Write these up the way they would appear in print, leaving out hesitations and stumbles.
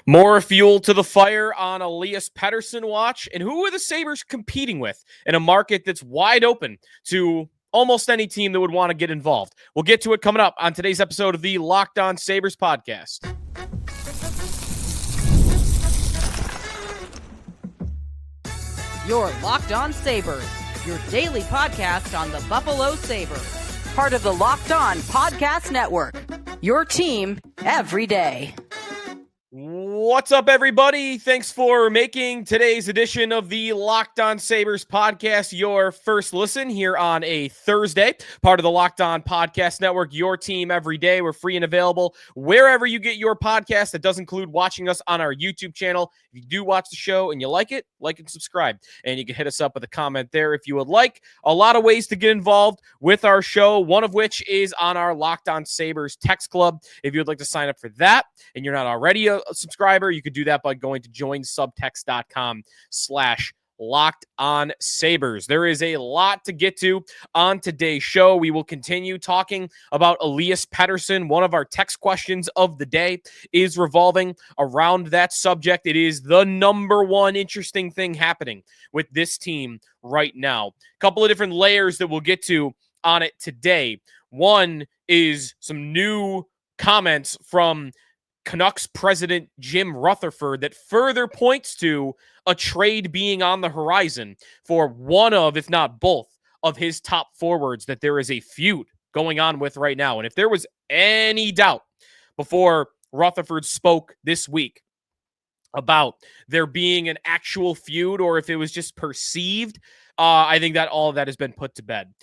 More fuel to the fire on Elias Pettersson watch, and who are the Sabres competing with in a market that's wide open to almost any team that would want to get involved? We'll get to it coming up on today's episode of the Locked On Sabres podcast. You're Locked On Sabres, your daily podcast on the Buffalo Sabres. Part of the Locked On Podcast Network, your team every day. What's up, everybody? Thanks for making today's edition of the Locked On Sabres podcast your first listen here on a Thursday. Part of the Locked On Podcast Network, your team every day. We're free and available wherever you get your podcast. That does include watching us on our YouTube channel. If you do watch the show and you like it, like and subscribe. And you can hit us up with a comment there if you would like. A lot of ways to get involved with our show, one of which is on our Locked On Sabres text club. If you would like to sign up for that and you're not already a subscriber, you could do that by going to joinsubtext.com/LockedOnSabres. There is a lot to get to on today's show. We will continue talking about Elias Pettersson. One of our text questions of the day is revolving around that subject. It is the number one interesting thing happening with this team right now. A couple of different layers that we'll get to on it today. One is some new comments from Canucks President Jim Rutherford that further points to a trade being on the horizon for one of, if not both, of his top forwards that there is a feud going on with right now. And if there was any doubt before Rutherford spoke this week about there being an actual feud or if it was just perceived, I think that all of that has been put to bed.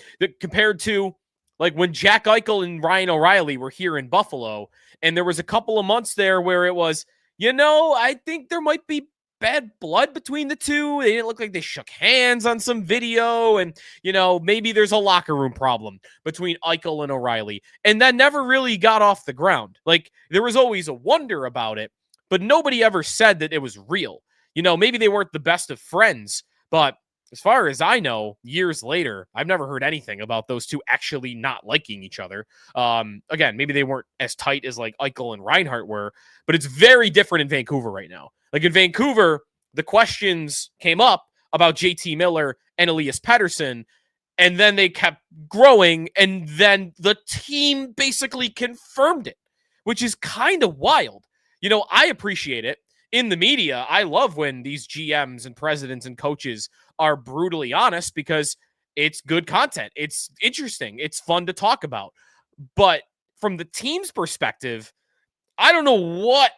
Compared to like when Jack Eichel and Ryan O'Reilly were here in Buffalo, and there was a couple of months there where it was, I think there might be bad blood between the two. They didn't look like they shook hands on some video, and, maybe there's a locker room problem between Eichel and O'Reilly. And that never really got off the ground. Like, there was always a wonder about it, but nobody ever said that it was real. Maybe they weren't the best of friends, but as far as I know, years later, I've never heard anything about those two actually not liking each other. Again, maybe they weren't as tight as like Eichel and Reinhart were, but it's very different in Vancouver right now. Like in Vancouver, the questions came up about JT Miller and Elias Pettersson, and then they kept growing, and then the team basically confirmed it, which is kind of wild. I appreciate it. In the media, I love when these GMs and presidents and coaches are brutally honest because it's good content. It's interesting. It's fun to talk about. But from the team's perspective, I don't know what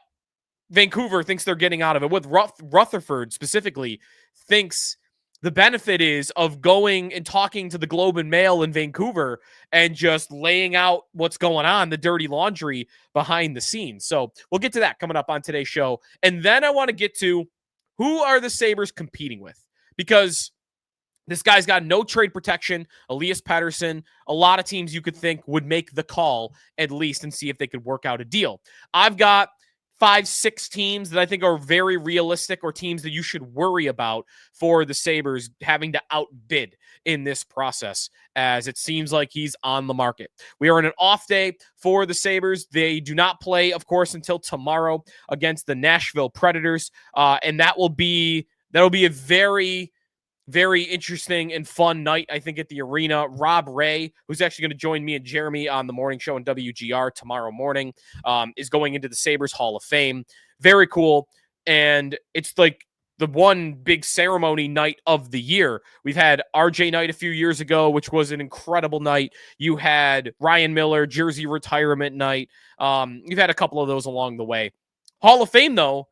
Vancouver thinks they're getting out of it. What Rutherford specifically thinks the benefit is of going and talking to the Globe and Mail in Vancouver and just laying out what's going on, the dirty laundry behind the scenes. So we'll get to that coming up on today's show. And then I want to get to who are the Sabres competing with, because this guy's got no trade protection. Elias Pettersson, a lot of teams you could think would make the call at least and see if they could work out a deal. I've got 5-6 teams that I think are very realistic, or teams that you should worry about for the Sabres having to outbid in this process, as it seems like he's on the market. We are in an off day for the Sabres. They do not play, of course, until tomorrow against the Nashville Predators, and that'll be a very, very interesting and fun night, I think, at the arena. Rob Ray, who's actually going to join me and Jeremy on the morning show on WGR tomorrow morning, is going into the Sabres Hall of Fame. Very cool. And it's like the one big ceremony night of the year. We've had RJ night a few years ago, which was an incredible night. You had Ryan Miller, jersey retirement night. You've had a couple of those along the way. Hall of Fame, though,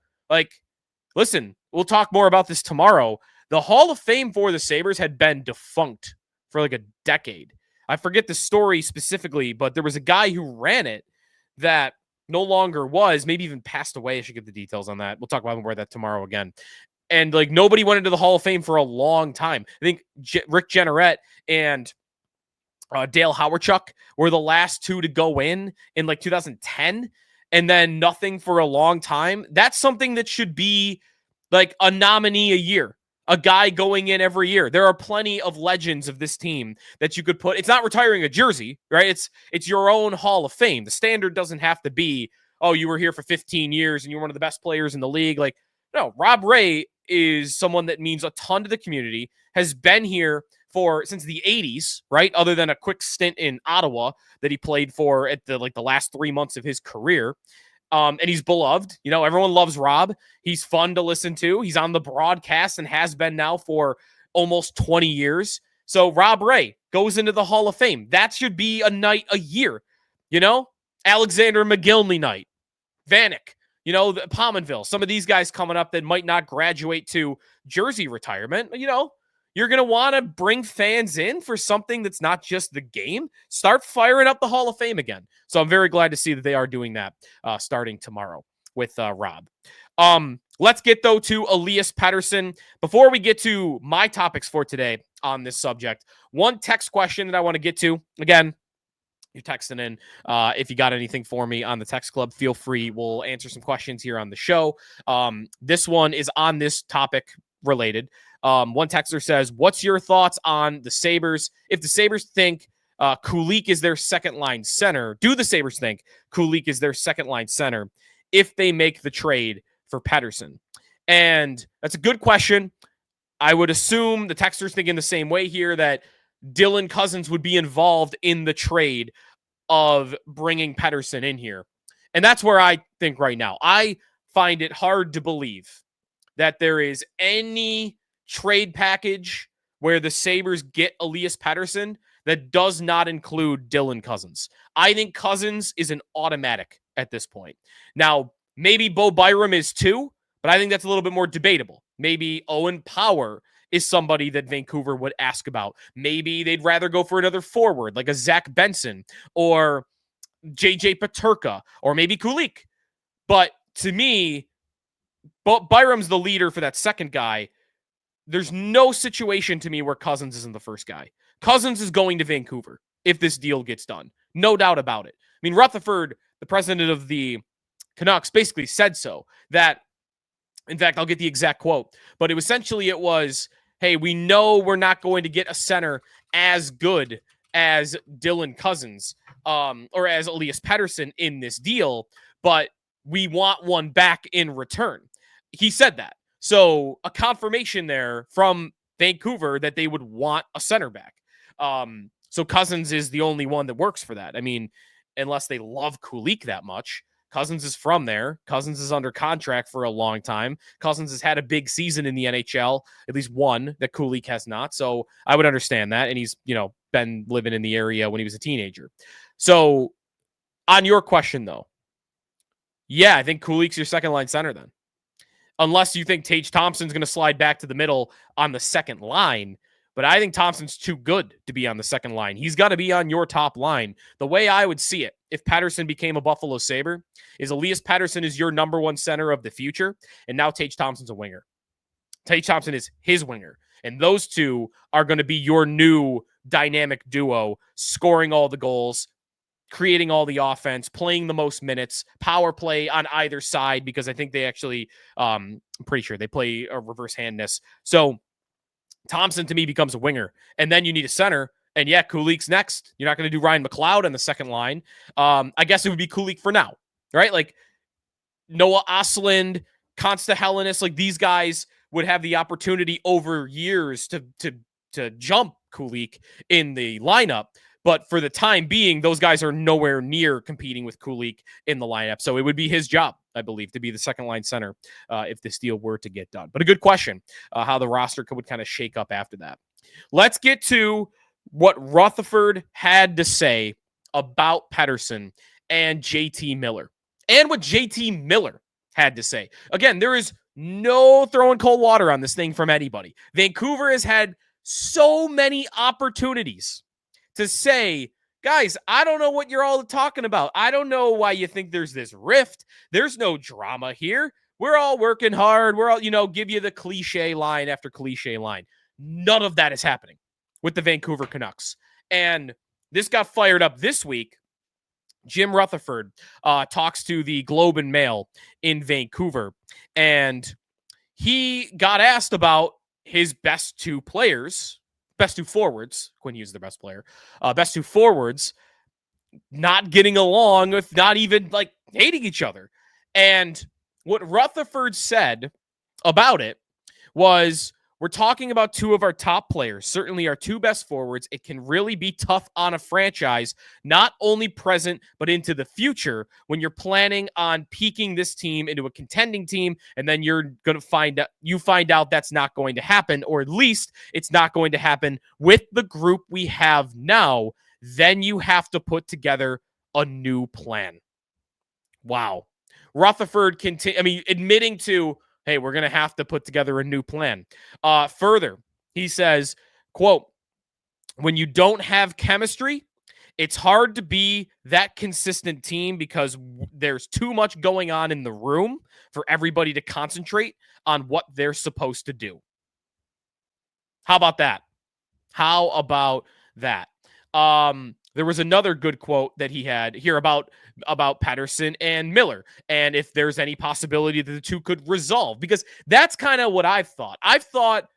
listen, we'll talk more about this tomorrow. The Hall of Fame for the Sabres had been defunct for like a decade. I forget the story specifically, but there was a guy who ran it that no longer was, maybe even passed away. I should get the details on that. We'll talk about more of that tomorrow again. And nobody went into the Hall of Fame for a long time. I think Rick Jenneret and Dale Hawerchuk were the last two to go in 2010, and then nothing for a long time. That's something that should be like a nominee a year. A guy going in every year. There are plenty of legends of this team that you could put. It's not retiring a jersey, right? It's your own Hall of Fame. The standard doesn't have to be, oh, you were here for 15 years and you're one of the best players in the league. Like, no, Rob Ray is someone that means a ton to the community, has been here since the 80s, right? Other than a quick stint in Ottawa that he played for at the last 3 months of his career. And he's beloved. Everyone loves Rob. He's fun to listen to. He's on the broadcast and has been now for almost 20 years. So Rob Ray goes into the Hall of Fame. That should be a night a year. Alexander McGillney night. Vanek. The Pominville. Some of these guys coming up that might not graduate to jersey retirement. You're going to want to bring fans in for something that's not just the game. Start firing up the Hall of Fame again. So I'm very glad to see that they are doing that starting tomorrow with Rob. Let's get, though, to Elias Pettersson. Before we get to my topics for today on this subject, one text question that I want to get to. Again, you're texting in. If you got anything for me on the text club, feel free. We'll answer some questions here on the show. This one is on this topic related. One texter says, what's your thoughts on the Sabres? If the Sabres think Kulich is their second line center, do the Sabres think Kulich is their second line center if they make the trade for Pettersson? And that's a good question. I would assume the texter's thinking the same way here, that Dylan Cozens would be involved in the trade of bringing Pettersson in here. And that's where I think right now. I find it hard to believe that there is any trade package where the Sabres get Elias Pettersson that does not include Dylan Cozens. I think Cozens is an automatic at this point. Now, maybe Bo Byram is too, but I think that's a little bit more debatable. Maybe Owen Power is somebody that Vancouver would ask about. Maybe they'd rather go for another forward like a Zach Benson or JJ Peterka or maybe Kulich. But to me, Byram's the leader for that second guy. There's no situation to me where Cozens isn't the first guy. Cozens is going to Vancouver if this deal gets done. No doubt about it. I mean, Rutherford, the president of the Canucks, basically said so. That, in fact, I'll get the exact quote, but it was, hey, we know we're not going to get a center as good as Dylan Cozens or as Elias Pettersson in this deal, but we want one back in return. He said that. So a confirmation there from Vancouver that they would want a center back. So Cozens is the only one that works for that. I mean, unless they love Kulich that much. Cozens is from there. Cozens is under contract for a long time. Cozens has had a big season in the NHL, at least one that Kulich has not. So I would understand that. And he's, been living in the area when he was a teenager. So on your question, though, yeah, I think Kulich's your second line center then. Unless you think Tage Thompson's going to slide back to the middle on the second line. But I think Thompson's too good to be on the second line. He's got to be on your top line. The way I would see it, if Pettersson became a Buffalo Sabre, is Elias Pettersson is your number one center of the future, and now Tage Thompson's a winger. Tage Thompson is his winger. And those two are going to be your new dynamic duo, scoring all the goals, creating all the offense, playing the most minutes, power play on either side, because I think they actually, I'm pretty sure they play a reverse handness. So Thompson to me becomes a winger, and then you need a center. And yeah, Kulich's next. You're not going to do Ryan McLeod on the second line. I guess it would be Kulich for now, right? Like Noah Ostlund, Konsta Hellenis, like these guys would have the opportunity over years to jump Kulich in the lineup. But for the time being, those guys are nowhere near competing with Kulich in the lineup. So it would be his job, I believe, to be the second line center if this deal were to get done. But a good question, how the roster would kind of shake up after that. Let's get to what Rutherford had to say about Pettersson and JT Miller, and what JT Miller had to say. Again, there is no throwing cold water on this thing from anybody. Vancouver has had so many opportunities to say, guys, I don't know what you're all talking about. I don't know why you think there's this rift. There's no drama here. We're all working hard. We're all, give you the cliche line after cliche line. None of that is happening with the Vancouver Canucks. And this got fired up this week. Jim Rutherford talks to the Globe and Mail in Vancouver, and he got asked about his best two forwards, Quinn Hughes, the best two forwards, not getting along with not even hating each other. And what Rutherford said about it was, we're talking about two of our top players, certainly our two best forwards. It can really be tough on a franchise, not only present, but into the future, when you're planning on peaking this team into a contending team, and then you're going to find out that's not going to happen, or at least it's not going to happen with the group we have now. Then you have to put together a new plan. Wow. Rutherford admitting to, hey, we're going to have to put together a new plan. Further, he says, quote, when you don't have chemistry, it's hard to be that consistent team because there's too much going on in the room for everybody to concentrate on what they're supposed to do. How about that? There was another good quote that he had here about Pettersson and Miller, and if there's any possibility that the two could resolve, because that's kind of what I've thought. I've thought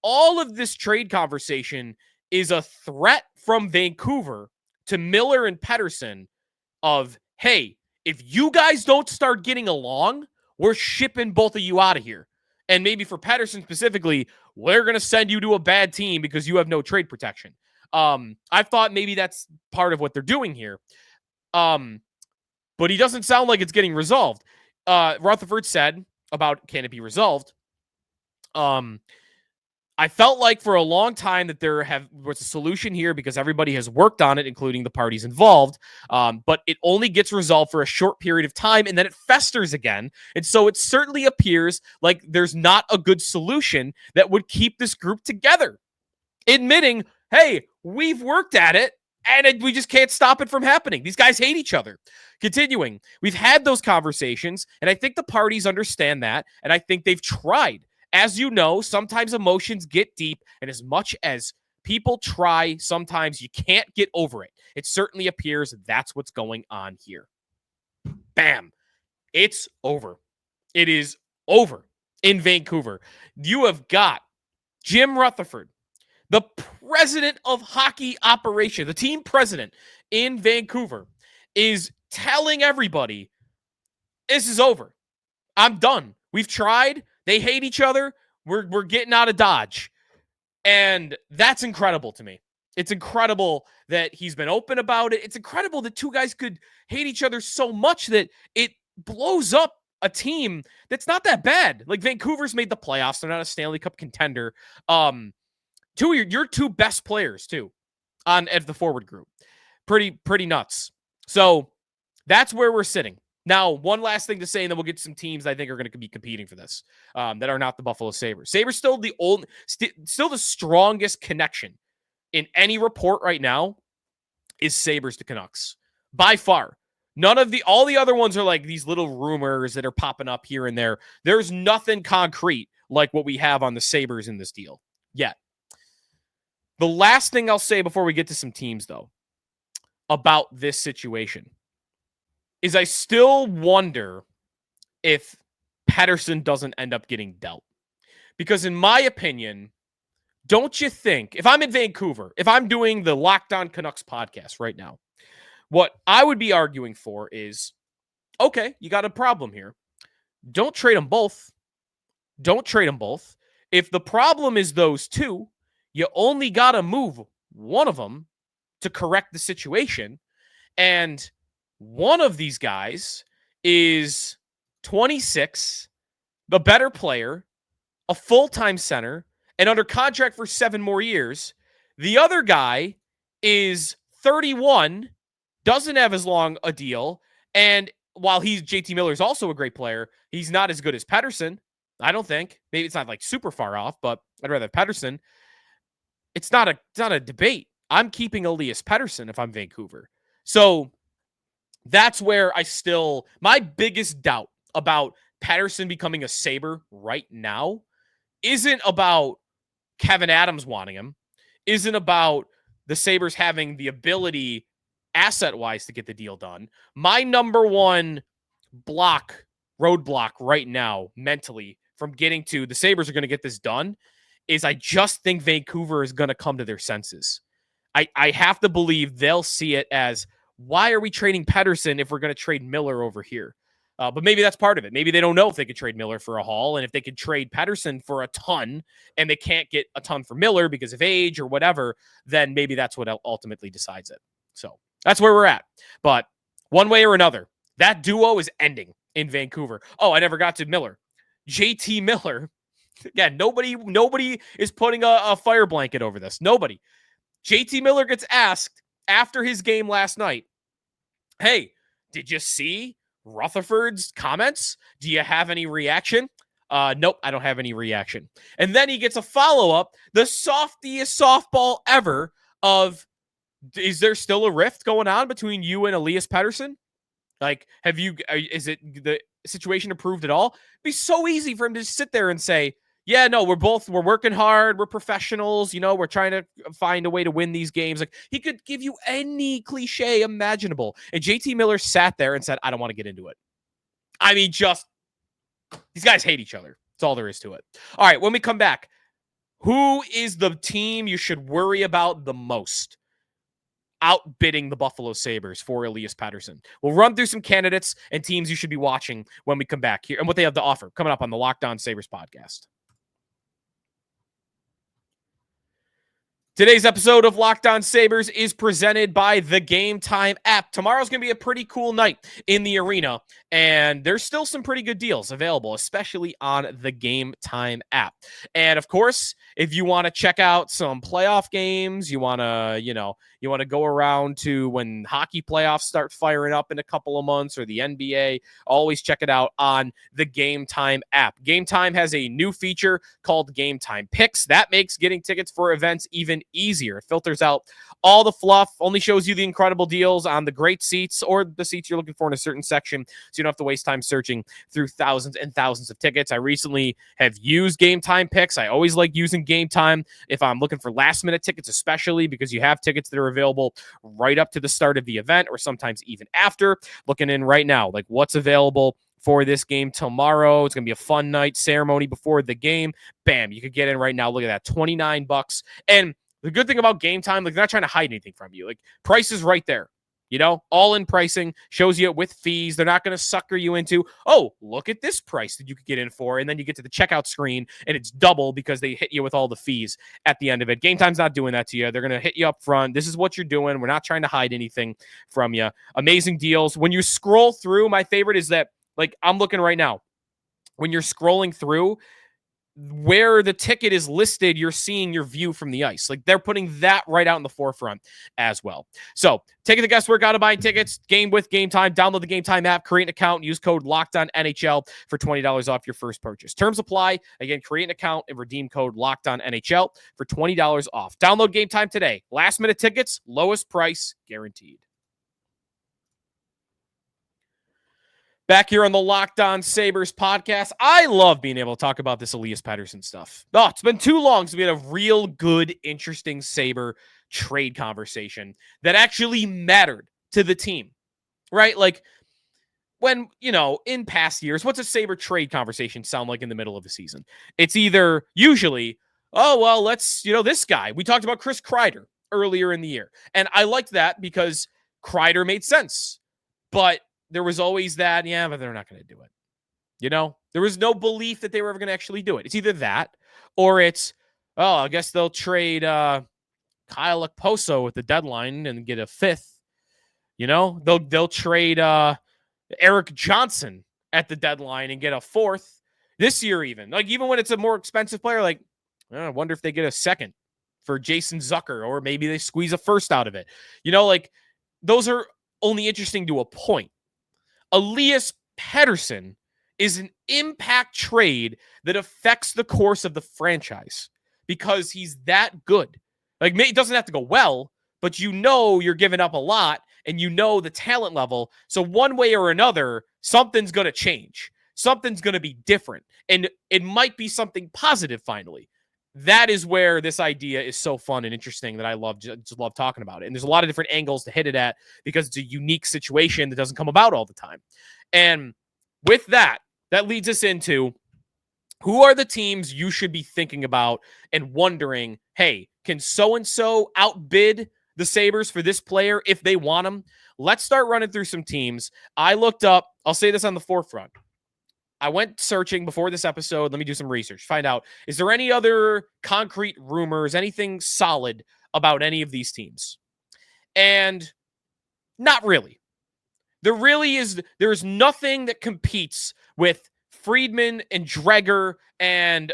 all of this trade conversation is a threat from Vancouver to Miller and Pettersson of, hey, if you guys don't start getting along, we're shipping both of you out of here. And maybe for Pettersson specifically, we're going to send you to a bad team because you have no trade protection. I thought maybe that's part of what they're doing here. But he doesn't sound like it's getting resolved. Rutherford said about, can it be resolved? I felt like for a long time that there was a solution here because everybody has worked on it, including the parties involved. But it only gets resolved for a short period of time, and then it festers again. And so it certainly appears like there's not a good solution that would keep this group together. Admitting, hey, we've worked at it, and we just can't stop it from happening. These guys hate each other. Continuing, we've had those conversations, and I think the parties understand that, and I think they've tried. As you know, sometimes emotions get deep, and as much as people try, sometimes you can't get over it. It certainly appears that's what's going on here. Bam. It's over. It is over in Vancouver. You have got Jim Rutherford, the president of hockey operation, the team president in Vancouver, is telling everybody, this is over. I'm done. We've tried. They hate each other. We're getting out of Dodge. And that's incredible to me. It's incredible that he's been open about it. It's incredible that two guys could hate each other so much that it blows up a team that's not that bad. Like, Vancouver's made the playoffs. They're not a Stanley Cup contender. Your two best players, too, at the forward group. Pretty nuts. So that's where we're sitting. Now, one last thing to say, and then we'll get to some teams I think are going to be competing for this that are not the Buffalo Sabres. Sabres still the strongest connection in any report right now is Sabres to Canucks. By far. All the other ones are like these little rumors that are popping up here and there. There's nothing concrete like what we have on the Sabres in this deal yet. The last thing I'll say before we get to some teams, though, about this situation is I still wonder if Pettersson doesn't end up getting dealt. Because in my opinion, don't you think, if I'm in Vancouver, if I'm doing the Locked On Canucks podcast right now, what I would be arguing for is, okay, you got a problem here. Don't trade them both. Don't trade them both. If the problem is those two, you only got to move one of them to correct the situation. And one of these guys is 26, the better player, a full-time center, and under contract for 7 more years. The other guy is 31, doesn't have as long a deal, and while JT Miller is also a great player, he's not as good as Pettersson, I don't think. Maybe it's not like super far off, but I'd rather have Pettersson. It's not a debate. I'm keeping Elias Pettersson if I'm Vancouver. So that's where my biggest doubt about Pettersson becoming a Sabre right now isn't about Kevin Adams wanting him, isn't about the Sabres having the ability asset-wise to get the deal done. My number one roadblock right now mentally from getting to the Sabres are going to get this done is I just think Vancouver is going to come to their senses. I have to believe they'll see it as, why are we trading Pettersson if we're going to trade Miller over here? But maybe that's part of it. Maybe they don't know if they could trade Miller for a haul, and if they could trade Pettersson for a ton, and they can't get a ton for Miller because of age or whatever, then maybe that's what ultimately decides it. So that's where we're at. But one way or another, that duo is ending in Vancouver. Oh, I never got to Miller. JT Miller. Again, nobody is putting a fire blanket over this. Nobody. JT Miller gets asked after his game last night, hey, did you see Rutherford's comments? Do you have any reaction? Nope, I don't have any reaction. And then he gets a follow-up, the softiest softball ever of, is there still a rift going on between you and Elias Pettersson? Like, is it the situation improved at all? It'd be so easy for him to just sit there and say, yeah, no, we're working hard. We're professionals. We're trying to find a way to win these games. Like, he could give you any cliche imaginable. And JT Miller sat there and said, I don't want to get into it. I mean, these guys hate each other. That's all there is to it. All right, when we come back, who is the team you should worry about the most outbidding the Buffalo Sabres for Elias Pettersson? We'll run through some candidates and teams you should be watching when we come back here and what they have to offer coming up on the Locked On Sabres podcast. Today's episode of Locked On Sabres is presented by the Gametime app. Tomorrow's going to be a pretty cool night in the arena, and there's still some pretty good deals available, especially on the Gametime app. And of course, if you want to check out some playoff games, you want to go around to when hockey playoffs start firing up in a couple of months, or the NBA, always check it out on the Gametime app. Gametime has a new feature called Gametime Picks. That makes getting tickets for events even easier. It filters out all the fluff, only shows you the incredible deals on the great seats or the seats you're looking for in a certain section, so you don't have to waste time searching through thousands and thousands of tickets. I recently have used Gametime Picks. I always like using Gametime if I'm looking for last minute tickets, especially because you have tickets that are available right up to the start of the event or sometimes even after. Looking in right now, like what's available for this game tomorrow. It's going to be a fun night, ceremony before the game. Bam, you could get in right now. Look at that, $29. And the good thing about Gametime, like, they're not trying to hide anything from you. Like, price is right there. All in pricing, shows you it with fees. They're not going to sucker you into, oh, look at this price that you could get in for. And then you get to the checkout screen and it's double because they hit you with all the fees at the end of it. Gametime's not doing that to you. They're going to hit you up front. This is what you're doing. We're not trying to hide anything from you. Amazing deals. When you scroll through, my favorite is that, like, I'm looking right now. When you're scrolling through, where the ticket is listed, you're seeing your view from the ice. Like, they're putting that right out in the forefront as well. So, taking the guesswork out of buying tickets, game with Gametime. Download the Gametime app, create an account, use code LOCKEDONNHL for $20 off your first purchase. Terms apply. Again, create an account and redeem code LOCKEDONNHL for $20 off. Download Gametime today. Last minute tickets, lowest price guaranteed. Back here on the Locked On Sabres podcast. I love being able to talk about this Elias Pettersson stuff. Oh, it's been too long since we had a real good, interesting Sabre trade conversation that actually mattered to the team, right? Like, when, in past years, what's a Sabre trade conversation sound like in the middle of the season? It's either usually, oh, well, let's, this guy. We talked about Chris Kreider earlier in the year. And I liked that because Kreider made sense. But there was always that, yeah, but they're not going to do it. There was no belief that they were ever going to actually do it. It's either that or it's, oh, I guess they'll trade Kyle Okposo at the deadline and get a fifth. They'll trade Eric Johnson at the deadline and get a fourth this year even. Like, even when it's a more expensive player, like, I wonder if they get a second for Jason Zucker, or maybe they squeeze a first out of it. Like, those are only interesting to a point. Elias Pettersson is an impact trade that affects the course of the franchise because he's that good. Like, it doesn't have to go well, but you're giving up a lot and the talent level. So one way or another, something's going to change. Something's going to be different. And it might be something positive finally. That is where this idea is so fun and interesting that I just love talking about it. And there's a lot of different angles to hit it at because it's a unique situation that doesn't come about all the time. And with that leads us into who are the teams you should be thinking about and wondering, hey, can so-and-so outbid the Sabres for this player if they want him. Let's start running through some teams. I looked up, I'll say this on the forefront. I went searching before this episode. Let me do some research. Find out, is there any other concrete rumors, anything solid about any of these teams? And not really. There's nothing that competes with Friedman and Dreger and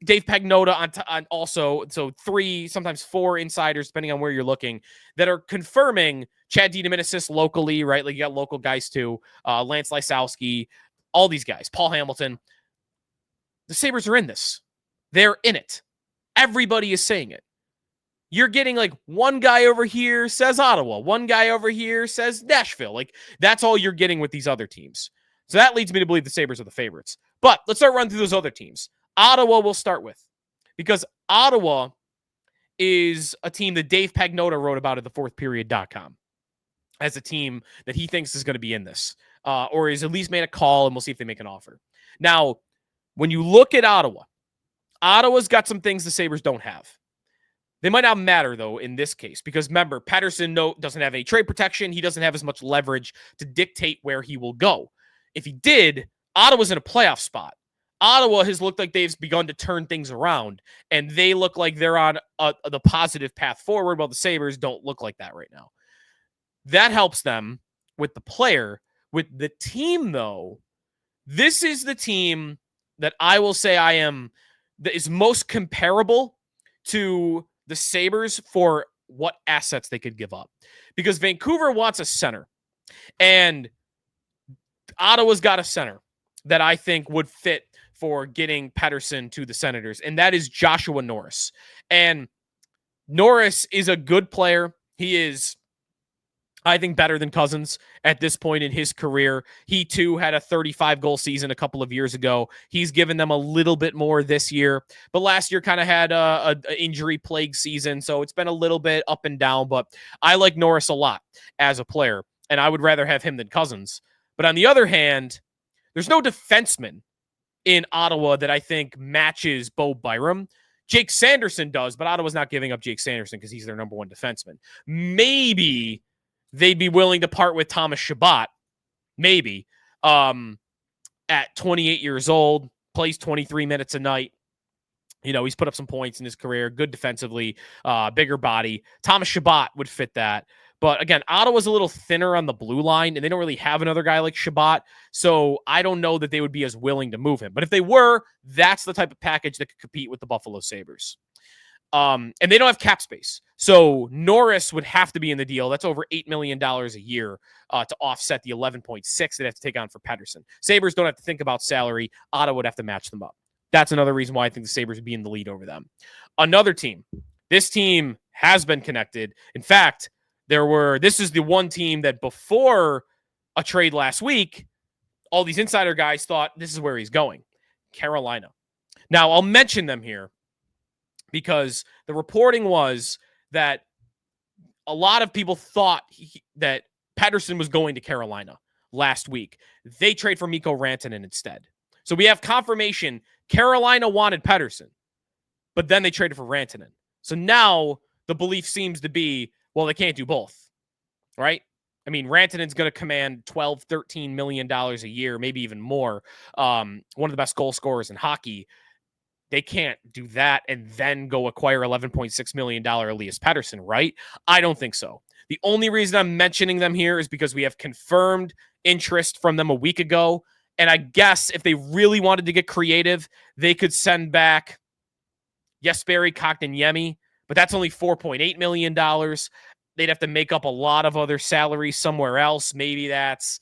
Dave Pagnotta on also, so 3, sometimes 4 insiders, depending on where you're looking, that are confirming Chad DeDominicis locally, right? Like you got local guys too, Lance Lysowski, all these guys, Paul Hamilton. The Sabres are in this. They're in it. Everybody is saying it. You're getting like one guy over here says Ottawa, one guy over here says Nashville. Like that's all you're getting with these other teams. So that leads me to believe the Sabres are the favorites. But let's start running through those other teams. Ottawa we'll start with, because Ottawa is a team that Dave Pagnotta wrote about at thefourthperiod.com as a team that he thinks is going to be in this, or is at least made a call, and we'll see if they make an offer. Now, when you look at Ottawa, Ottawa's got some things the Sabres don't have. They might not matter, though, in this case, because remember, Pettersson doesn't have any trade protection. He doesn't have as much leverage to dictate where he will go. If he did, Ottawa's in a playoff spot. Ottawa has looked like they've begun to turn things around, and they look like they're on the positive path forward, while the Sabres don't look like that right now. That helps them with the player. With the team, though, this is the team that I will say that is most comparable to the Sabres for what assets they could give up. Because Vancouver wants a center, and Ottawa's got a center that I think would fit for getting Pettersson to the Senators, and that is Joshua Norris. And Norris is a good player. He is, I think, better than Cousins at this point in his career. He, too, had a 35-goal season a couple of years ago. He's given them a little bit more this year, but last year kind of had a injury-plagued season, so it's been a little bit up and down, but I like Norris a lot as a player, and I would rather have him than Cousins. But on the other hand, there's no defenseman in Ottawa that I think matches Bo Byram. Jake Sanderson does, but Ottawa's not giving up Jake Sanderson because he's their number one defenseman. Maybe they'd be willing to part with Thomas Chabot. Maybe. At 28 years old, plays 23 minutes a night. You know, he's put up some points in his career, good defensively, bigger body. Thomas Chabot would fit that. But again, Ottawa's a little thinner on the blue line, and they don't really have another guy like Chabot. So I don't know that they would be as willing to move him. But if they were, that's the type of package that could compete with the Buffalo Sabres. And they don't have cap space. So Norris would have to be in the deal. That's over $8 million a year to offset the 11.6 they'd have to take on for Pettersson. Sabres don't have to think about salary. Ottawa would have to match them up. That's another reason why I think the Sabres would be in the lead over them. Another team. This team has been connected. In fact, this is the one team that before a trade last week, all these insider guys thought this is where he's going. Carolina. Now, I'll mention them here because the reporting was that a lot of people thought that Pettersson was going to Carolina last week. They trade for Mikko Rantanen instead. So we have confirmation Carolina wanted Pettersson, but then they traded for Rantanen. So now the belief seems to be, well, they can't do both, right? I mean, Rantanen's going to command $12, $13 million a year, maybe even more. One of the best goal scorers in hockey. They can't do that and then go acquire $11.6 million Elias Pettersson, right? I don't think so. The only reason I'm mentioning them here is because we have confirmed interest from them a week ago. And I guess if they really wanted to get creative, they could send back Jesperi Kotkaniemi, but that's only $4.8 million. They'd have to make up a lot of other salaries somewhere else. Maybe that's,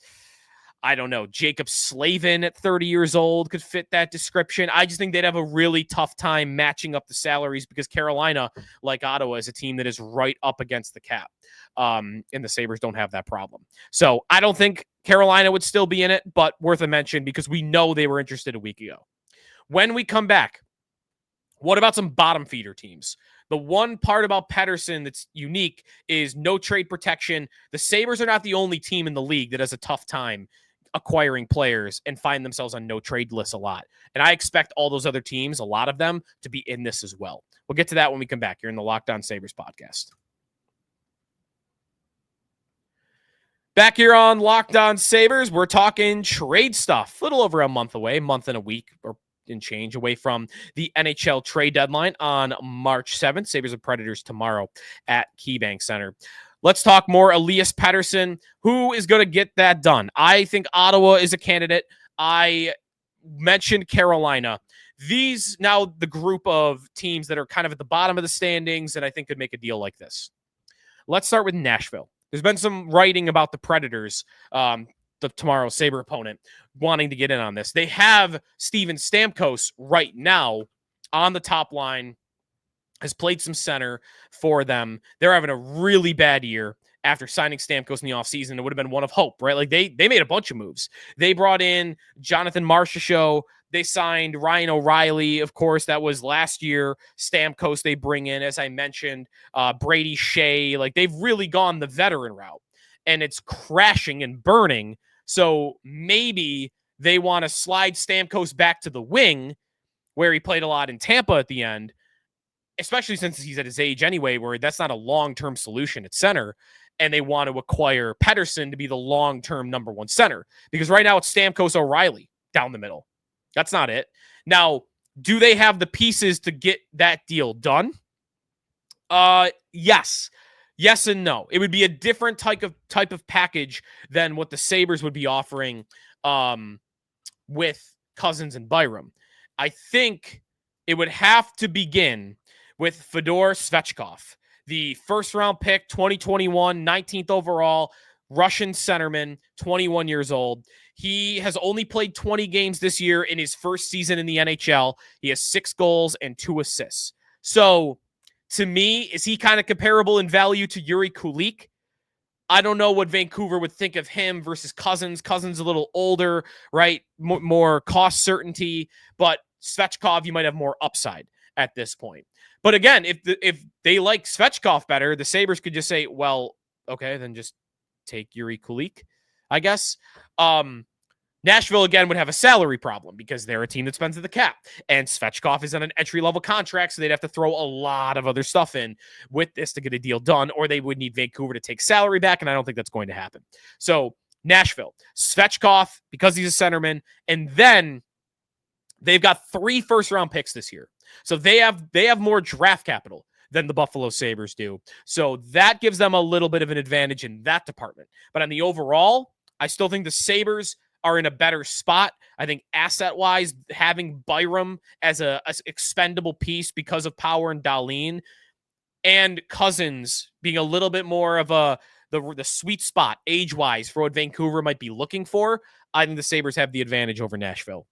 I don't know, Jacob Slavin at 30 years old could fit that description. I just think they'd have a really tough time matching up the salaries because Carolina, like Ottawa, is a team that is right up against the cap. And the Sabres don't have that problem. So I don't think Carolina would still be in it, but worth a mention because we know they were interested a week ago. When we come back, what about some bottom feeder teams? The one part about Pettersson that's unique is no trade protection. The Sabres are not the only team in the league that has a tough time acquiring players and find themselves on no trade lists a lot. And I expect all those other teams, a lot of them, to be in this as well. We'll get to that when we come back. You're in the Locked On Sabres podcast. Back here on Locked On Sabres, we're talking trade stuff. A little over a month away, month and a week or in change away from the NHL trade deadline on March 7th. Sabres and Predators tomorrow at KeyBank Center. Let's talk more Elias Pettersson. Who is going to get that done? I think Ottawa is a candidate. I mentioned Carolina. These now the group of teams that are kind of at the bottom of the standings and I think could make a deal like this. Let's start with Nashville. There's been some writing about the Predators, tomorrow's Sabre opponent, wanting to get in on this. They have Steven Stamkos right now on the top line, has played some center for them. They're having a really bad year after signing Stamkos in the offseason. It would have been one of hope, right? Like they made a bunch of moves. They brought in Jonathan Marchessault. They signed Ryan O'Reilly, of course. That was last year. Stamkos they bring in, as I mentioned, Brady Shea. Like they've really gone the veteran route, and it's crashing and burning. So maybe they want to slide Stamkos back to the wing, where he played a lot in Tampa at the end, especially since he's at his age anyway, where that's not a long-term solution at center. And they want to acquire Pettersson to be the long-term number one center, because right now it's Stamkos O'Reilly down the middle. That's not it. Now, do they have the pieces to get that deal done? Yes. Yes and no. It would be a different type of package than what the Sabres would be offering with Cousins and Byram. I think it would have to begin with Fedor Svechkov, the first-round pick, 2021, 19th overall, Russian centerman, 21 years old. He has only played 20 games this year in his first season in the NHL. He has 6 goals and 2 assists. So, to me, is he kind of comparable in value to Yuri Kulik? I don't know what Vancouver would think of him versus Cousins. Cousins a little older, right? More cost certainty, but Svechkov, you might have more upside at this point. But again, if they like Svechkov better, the Sabres could just say, well, okay, then just take Yuri Kulik, I guess. Nashville, again, would have a salary problem because they're a team that spends at the cap. And Svechkov is on an entry-level contract, so they'd have to throw a lot of other stuff in with this to get a deal done, or they would need Vancouver to take salary back, and I don't think that's going to happen. So, Nashville, Svechkov, because he's a centerman, and then they've got 3 first-round picks this year. So they have more draft capital than the Buffalo Sabres do. So that gives them a little bit of an advantage in that department. But on the overall, I still think the Sabres are in a better spot. I think asset-wise, having Byram as a expendable piece because of Power and Dahlin, and Cousins being a little bit more of the sweet spot age-wise for what Vancouver might be looking for, I think the Sabres have the advantage over Nashville.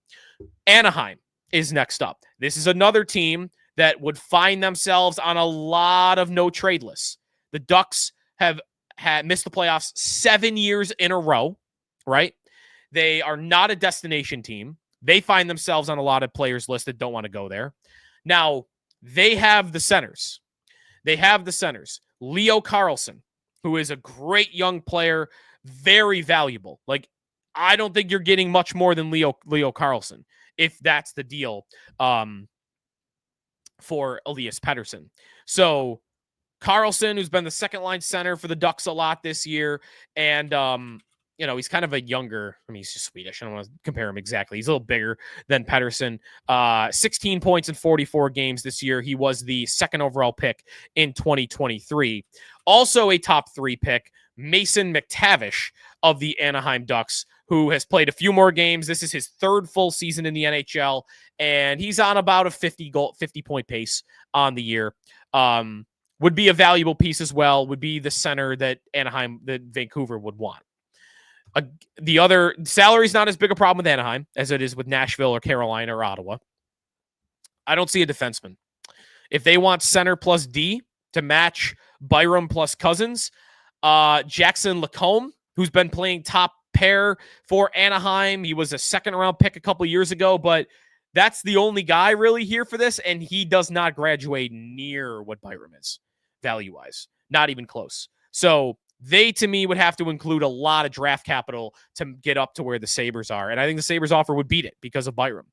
Anaheim is next up. This is another team that would find themselves on a lot of no-trade lists. The Ducks have missed the playoffs 7 years in a row, right? They are not a destination team. They find themselves on a lot of players' lists that don't want to go there. Now, they have the centers. Leo Carlsson, who is a great young player, very valuable. Like, I don't think you're getting much more than Leo Carlsson, if that's the deal for Elias Pettersson. So, Carlsson, who's been the second-line center for the Ducks a lot this year, and he's kind of a younger, he's just Swedish. I don't want to compare him exactly. He's a little bigger than Pettersson. 16 points in 44 games this year. He was the second overall pick in 2023. Also a top 3 pick, Mason McTavish of the Anaheim Ducks, who has played a few more games. This is his 3rd full season in the NHL, and he's on about a 50-point pace on the year. Would be a valuable piece as well, would be the center that Vancouver would want. The other salary is not as big a problem with Anaheim as it is with Nashville or Carolina or Ottawa. I don't see a defenseman. If they want center plus D to match Byram plus Cousins, Jackson Lacombe, who's been playing top pair for Anaheim. He was a 2nd-round pick a couple years ago, but that's the only guy really here for this, and he does not graduate near what Byram is, value-wise. Not even close. So they, to me, would have to include a lot of draft capital to get up to where the Sabres are, and I think the Sabres offer would beat it because of Byram.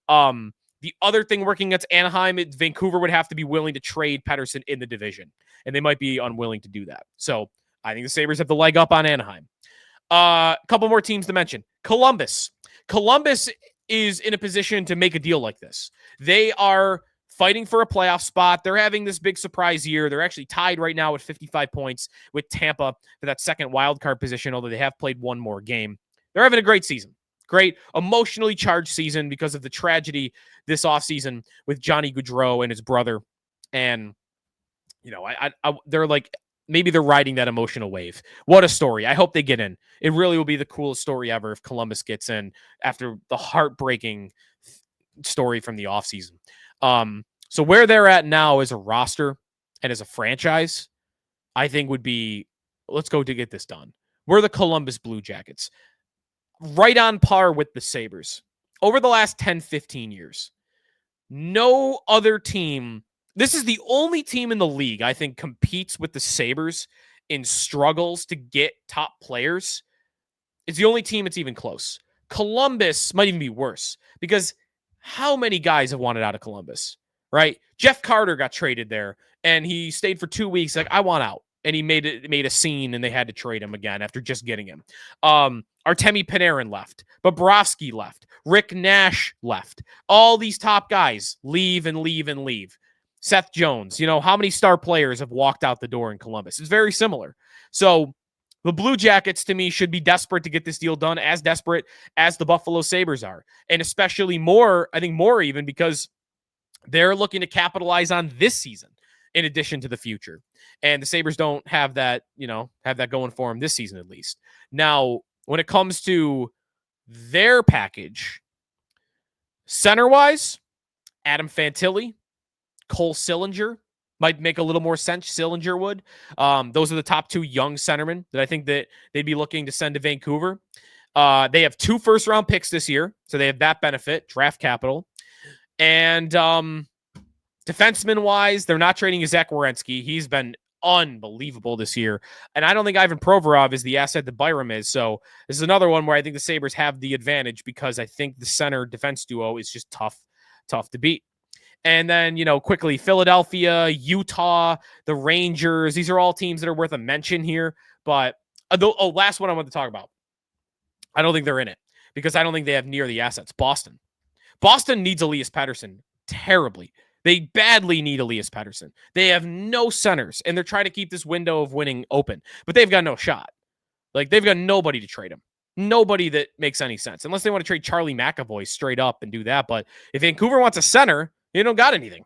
The other thing working against Anaheim, Vancouver would have to be willing to trade Pettersson in the division, and they might be unwilling to do that. So I think the Sabres have the leg up on Anaheim. A couple more teams to mention. Columbus. Columbus is in a position to make a deal like this. They are fighting for a playoff spot. They're having this big surprise year. They're actually tied right now at 55 points with Tampa for that second wild card position, although they have played one more game. They're having a great season. Great emotionally charged season because of the tragedy this offseason with Johnny Gaudreau and his brother. And, you know, they're like, maybe they're riding that emotional wave. What a story. I hope they get in. It really will be the coolest story ever if Columbus gets in after the heartbreaking story from the offseason. So where they're at now as a roster and as a franchise, I think would be, let's go to get this done. We're the Columbus Blue Jackets. Right on par with the Sabres. Over the last 10, 15 years, no other team, this is the only team in the league I think competes with the Sabres in struggles to get top players. It's the only team that's even close. Columbus might even be worse because how many guys have wanted out of Columbus, right? Jeff Carter got traded there and he stayed for 2 weeks. Like, I want out. And he made a scene and they had to trade him again after just getting him. Artemi Panarin left. Bobrovsky left. Rick Nash left. All these top guys leave and leave and leave. Seth Jones, you know, how many star players have walked out the door in Columbus? It's very similar. So the Blue Jackets, to me, should be desperate to get this deal done, as desperate as the Buffalo Sabres are. And especially more, I think more even, because they're looking to capitalize on this season in addition to the future. And the Sabres don't have that, you know, have that going for them this season at least. Now, when it comes to their package, center-wise, Adam Fantilli, Cole Sillinger might make a little more sense. Sillinger would. Those are the top two young centermen that I think that they'd be looking to send to Vancouver. They have 2 first-round picks this year, so they have that benefit, draft capital. And defenseman-wise, they're not trading Zach Werenski. He's been unbelievable this year. And I don't think Ivan Provorov is the asset that Byram is. So this is another one where I think the Sabres have the advantage because I think the center defense duo is just tough to beat. And then, you know, quickly, Philadelphia, Utah, the Rangers. These are all teams that are worth a mention here. But, last one I want to talk about. I don't think they're in it because I don't think they have near the assets. Boston needs Elias Pettersson terribly. They badly need Elias Pettersson. They have no centers, and they're trying to keep this window of winning open. But they've got no shot. Like, they've got nobody to trade him. Nobody that makes any sense. Unless they want to trade Charlie McAvoy straight up and do that. But if Vancouver wants a center, they don't got anything.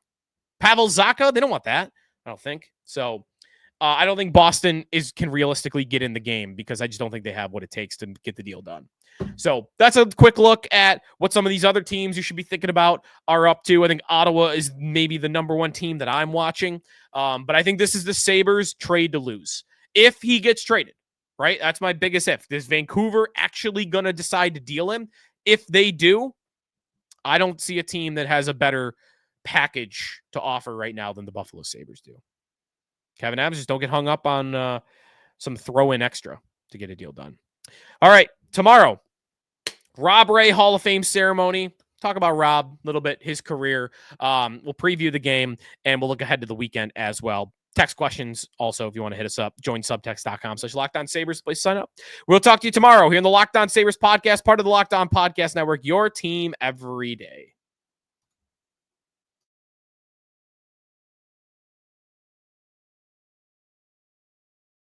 Pavel Zacha, they don't want that, I don't think. So I don't think Boston can realistically get in the game because I just don't think they have what it takes to get the deal done. So that's a quick look at what some of these other teams you should be thinking about are up to. I think Ottawa is maybe the number one team that I'm watching. But I think this is the Sabres trade to lose. If he gets traded, right? That's my biggest if. Is Vancouver actually going to decide to deal him? If they do, I don't see a team that has a better package to offer right now than the Buffalo Sabres do. Kevin Adams, just don't get hung up on some throw-in extra to get a deal done. All right, tomorrow, Rob Ray Hall of Fame ceremony. Talk about Rob a little bit, his career. We'll preview the game, and we'll look ahead to the weekend as well. Text questions also if you want to hit us up. Join subtext.com/LockedOnSabres. Please sign up. We'll talk to you tomorrow here in the Locked On Sabres podcast, part of the Locked On Podcast Network, your team every day.